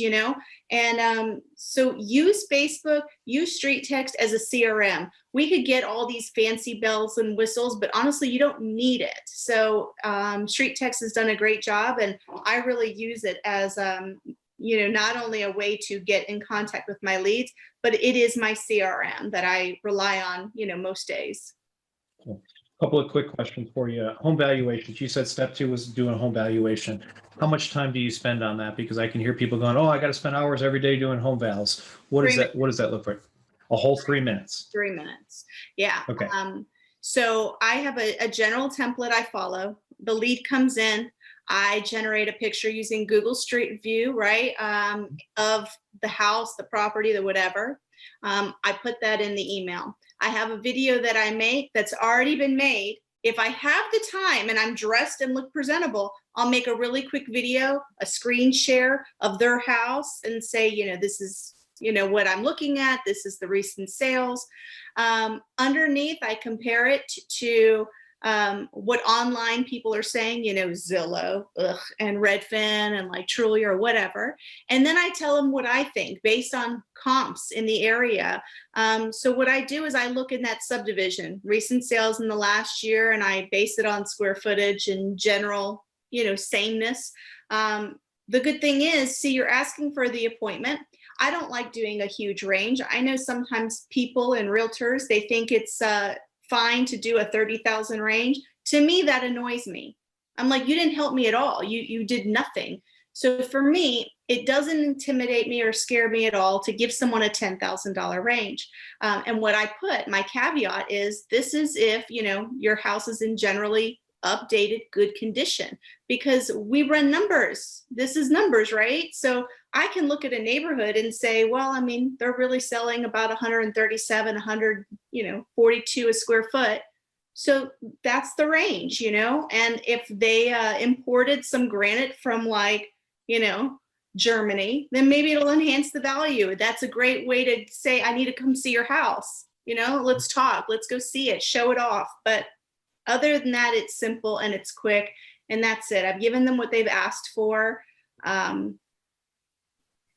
and so use Facebook, use StreetText as a CRM. We could get all these fancy bells and whistles, but honestly, you don't need it. So StreetText has done a great job, and I really use it as, not only a way to get in contact with my leads, but it is my CRM that I rely on, most days. Cool. Couple of quick questions for you. Home valuations. You said step 2 was doing a home valuation. How much time do you spend on that? Because I can hear people going, "Oh, I got to spend hours every day doing home vals." What does that look like? A whole 3 minutes. 3 minutes. Yeah. Okay. So I have a general template I follow. The lead comes in. I generate a picture using Google Street View, right, of the house, the property, the whatever. I put that in the email. I have a video that I make that's already been made. If I have the time and I'm dressed and look presentable, I'll make a really quick video, a screen share of their house, and say, this is, what I'm looking at. This is the recent sales. Underneath, I compare it to what online people are saying, Zillow, and Redfin, and like Truly or whatever. And then I tell them what I think based on comps in the area. So what I do is I look in that subdivision, recent sales in the last year, and I base it on square footage and general, sameness. The good thing is, see, you're asking for the appointment. I don't like doing a huge range. I know sometimes people and realtors, they think it's fine to do a 30,000 range. To me, that annoys me. I'm like, you didn't help me at all. You did nothing. So for me, it doesn't intimidate me or scare me at all to give someone a $10,000 range. And what I put, my caveat is, this is if, your house is in generally updated, good condition, because we run numbers. This is numbers, right? So I can look at a neighborhood and say, well, I mean, they're really selling about 137, 142 a square foot. So that's the range, and if they imported some granite from like, Germany, then maybe it'll enhance the value. That's a great way to say, I need to come see your house. Let's talk, let's go see it, show it off. But other than that, it's simple and it's quick. and that's it. I've given them what they've asked for, and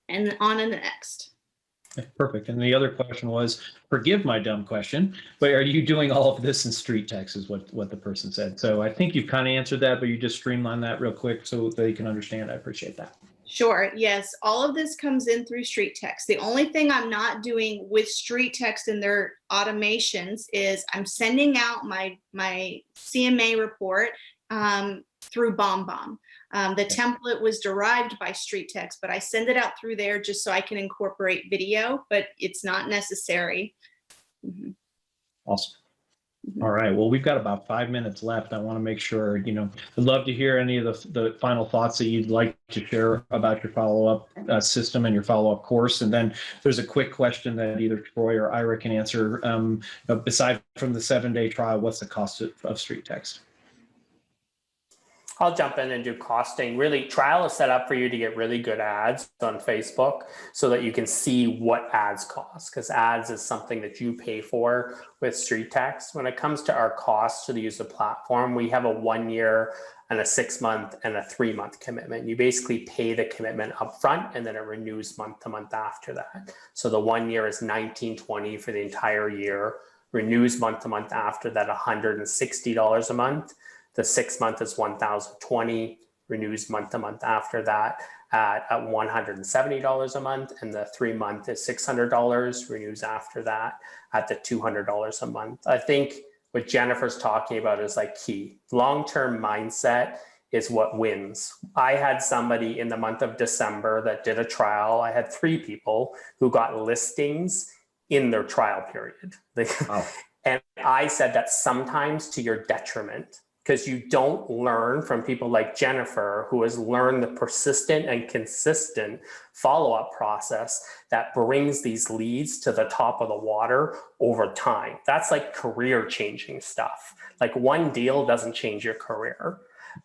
on to the next. Perfect. And the other question was, forgive my dumb question, but are you doing all of this in StreetText is what the person said. So I think you've kind of answered that, but you just streamline that real quick so they can understand. I appreciate that. Sure. Yes. All of this comes in through StreetText. The only thing I'm not doing with StreetText and their automations is I'm sending out my CMA report through BombBomb. The template was derived by StreetText, but I send it out through there just so I can incorporate video, but it's not necessary. Mm-hmm. Awesome. All right. Well, we've got about 5 minutes left. I want to make sure, I'd love to hear any of the final thoughts that you'd like to share about your follow-up system and your follow-up course. And then there's a quick question that either Troy or Ira can answer. Aside from the 7-day trial, what's the cost of StreetText? I'll jump in and do costing. Really, trial is set up for you to get really good ads on Facebook so that you can see what ads cost, because ads is something that you pay for with StreetText. When it comes to our costs to use the platform, we have a 1 year and a 6 month and a 3 month commitment. You basically pay the commitment up front and then it renews month to month after that. So the 1 year is $19.20 for the entire year, renews month to month after that, $160 a month. The 6 month is $1,020, renews month to month after that at $170 a month. And the 3 month is $600, renews after that at the $200 a month. I think what Jenifer's talking about is like key. Long-term mindset is what wins. I had somebody in the month of December that did a trial. I had 3 people who got listings in their trial period. Wow. And I said that sometimes to your detriment, because you don't learn from people like Jenifer, who has learned the persistent and consistent follow-up process that brings these leads to the top of the water over time. That's like career-changing stuff. Like one deal doesn't change your career,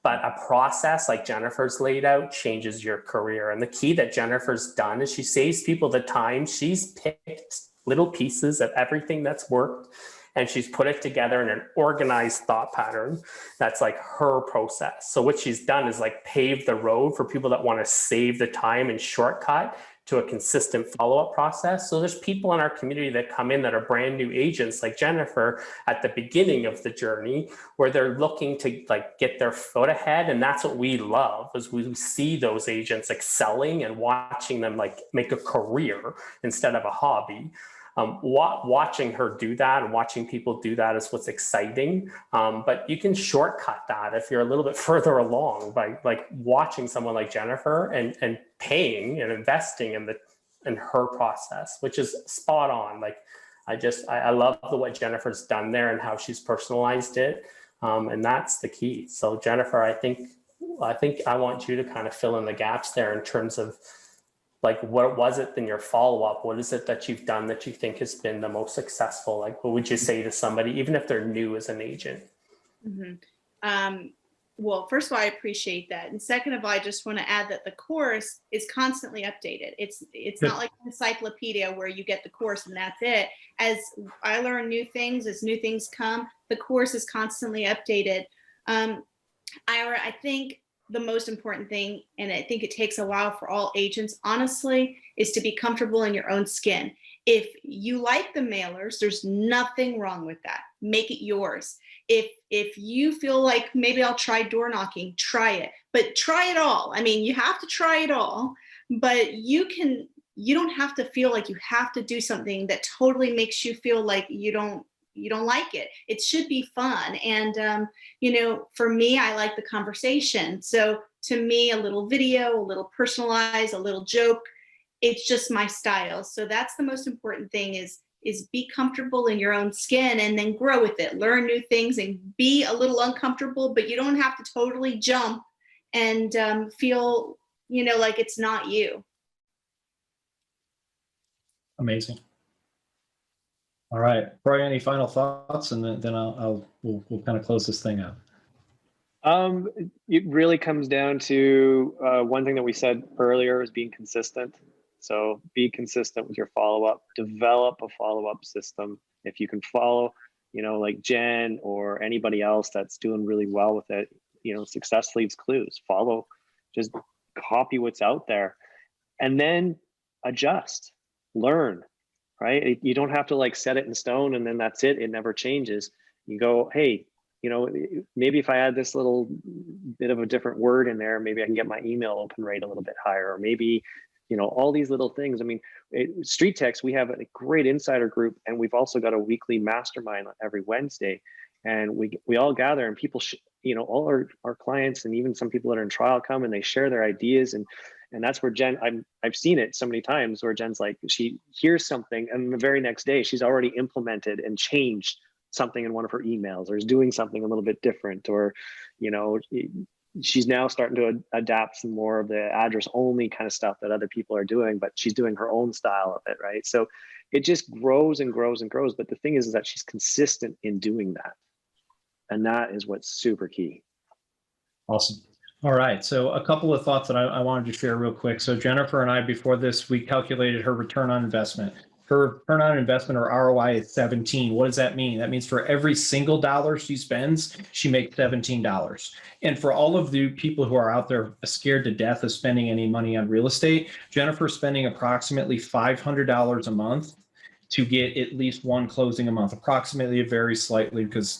but a process like Jenifer's laid out changes your career. And the key that Jenifer's done is she saves people the time. She's picked little pieces of everything that's worked, and she's put it together in an organized thought pattern that's like her process. So what she's done is like pave the road for people that want to save the time and shortcut to a consistent follow-up process. So there's people in our community that come in that are brand new agents like Jenifer at the beginning of the journey, where they're looking to like get their foot ahead. And that's what we love, is we see those agents excelling and watching them like make a career instead of a hobby. Watching her do that and watching people do that is what's exciting. But you can shortcut that if you're a little bit further along by like watching someone like Jenifer and paying and investing in her process, which is spot on. Like I love what Jenifer's done there and how she's personalized it. And that's the key. So Jenifer, I think I want you to kind of fill in the gaps there in terms of like, what was it in your follow-up? What is it that you've done that you think has been the most successful? Like, what would you say to somebody, even if they're new as an agent? Mm-hmm. Well, first of all, I appreciate that. And second of all, I just want to add that the course is constantly updated. It's not like an encyclopedia where you get the course and that's it. As I learn new things, as new things come, the course is constantly updated. Ira, I think the most important thing, and I think it takes a while for all agents, honestly, is to be comfortable in your own skin. If you like the mailers, there's nothing wrong with that. Make it yours. If you feel like maybe I'll try door knocking, try it, but try it all. I mean, you have to try it all, but you don't have to feel like you have to do something that totally makes you feel like you don't like it. It should be fun. And, for me, I like the conversation. So to me, a little video, a little personalized, a little joke, it's just my style. So that's the most important thing is be comfortable in your own skin and then grow with it, learn new things and be a little uncomfortable, but you don't have to totally jump and feel, like it's not you. Amazing. All right, Troy, any final thoughts? And then we'll kind of close this thing out. It really comes down to one thing that we said earlier is being consistent. So be consistent with your follow-up, develop a follow-up system. If you can follow, like Jen or anybody else that's doing really well with it, success leaves clues. Follow, just copy what's out there, and then adjust, learn, right? You don't have to like set it in stone and then that's it. It never changes. You go, hey, maybe if I add this little bit of a different word in there, maybe I can get my email open rate a little bit higher, or maybe, all these little things. I mean, StreetText, we have a great insider group, and we've also got a weekly mastermind every Wednesday, and we all gather, and people, all our clients and even some people that are in trial come and they share their ideas, and that's where Jen, I've seen it so many times where Jen's like, she hears something and the very next day she's already implemented and changed something in one of her emails, or is doing something a little bit different, or she's now starting to adapt some more of the address only kind of stuff that other people are doing, but she's doing her own style of it, right? So it just grows and grows and grows. But the thing is that she's consistent in doing that, and that is what's super key. Awesome. All right. So a couple of thoughts that I wanted to share real quick. So Jenifer and I, before this, we calculated her return on investment. Her return on investment, or ROI, is 17. What does that mean? That means for every single dollar she spends, she makes $17. And for all of the people who are out there scared to death of spending any money on real estate, Jenifer's spending approximately $500 a month to get at least one closing a month. Approximately, it varies slightly because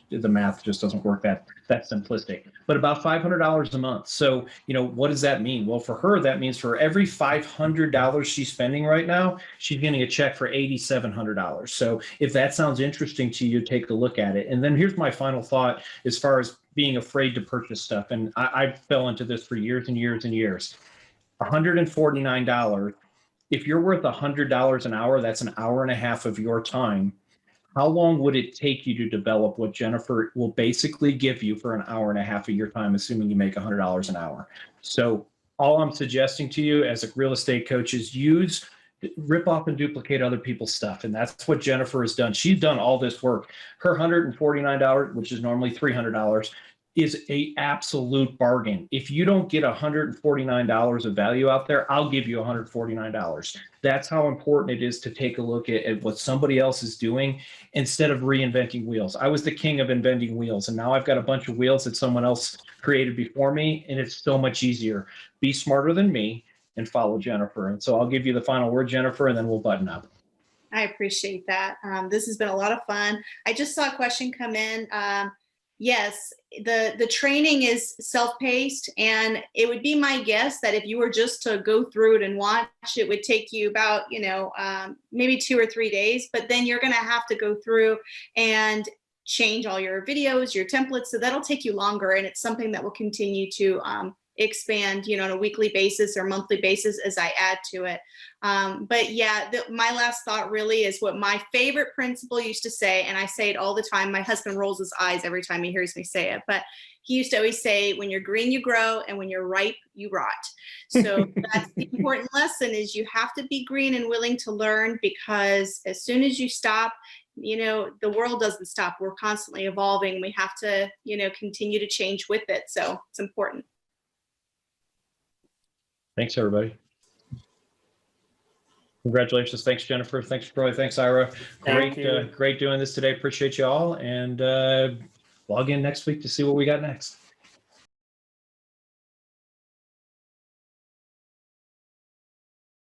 the math just doesn't work that simplistic, but about $500 a month. So, what does that mean? Well, for her, that means for every $500 she's spending right now, she's getting a check for $8,700. So if that sounds interesting to you, take a look at it. And then here's my final thought as far as being afraid to purchase stuff. And I fell into this for years and years and years. $149. If you're worth $100 an hour, that's an hour and a half of your time. How long would it take you to develop what Jenifer will basically give you for an hour and a half of your time, assuming you make $100 an hour? So all I'm suggesting to you as a real estate coach is rip off and duplicate other people's stuff. And that's what Jenifer has done. She's done all this work. Her $149, which is normally $300, is a absolute bargain. If you don't get $149 of value out there, I'll give you $149. That's how important it is to take a look at what somebody else is doing instead of reinventing wheels. I was the king of inventing wheels, and now I've got a bunch of wheels that someone else created before me, and it's so much easier. Be smarter than me and follow Jenifer. And so I'll give you the final word, Jenifer, and then we'll button up. I appreciate that. This has been a lot of fun. I just saw a question come in. Yes, the training is self-paced, and it would be my guess that if you were just to go through it and watch, it would take you about, maybe 2 or 3 days, but then you're going to have to go through and change all your videos, your templates. So that'll take you longer, and it's something that will continue to expand, on a weekly basis or monthly basis as I add to it. But yeah, my last thought really is what my favorite principal used to say, and I say it all the time. My husband rolls his eyes every time he hears me say it, but he used to always say, when you're green, you grow, and when you're ripe, you rot. So that's the important lesson, is you have to be green and willing to learn, because as soon as you stop, the world doesn't stop. We're constantly evolving. We have to, continue to change with it. So it's important. Thanks, everybody. Congratulations. Thanks, Jenifer. Thanks, Troy. Thanks, Ira. Great doing this today. Appreciate you all. And log in next week to see what we got next.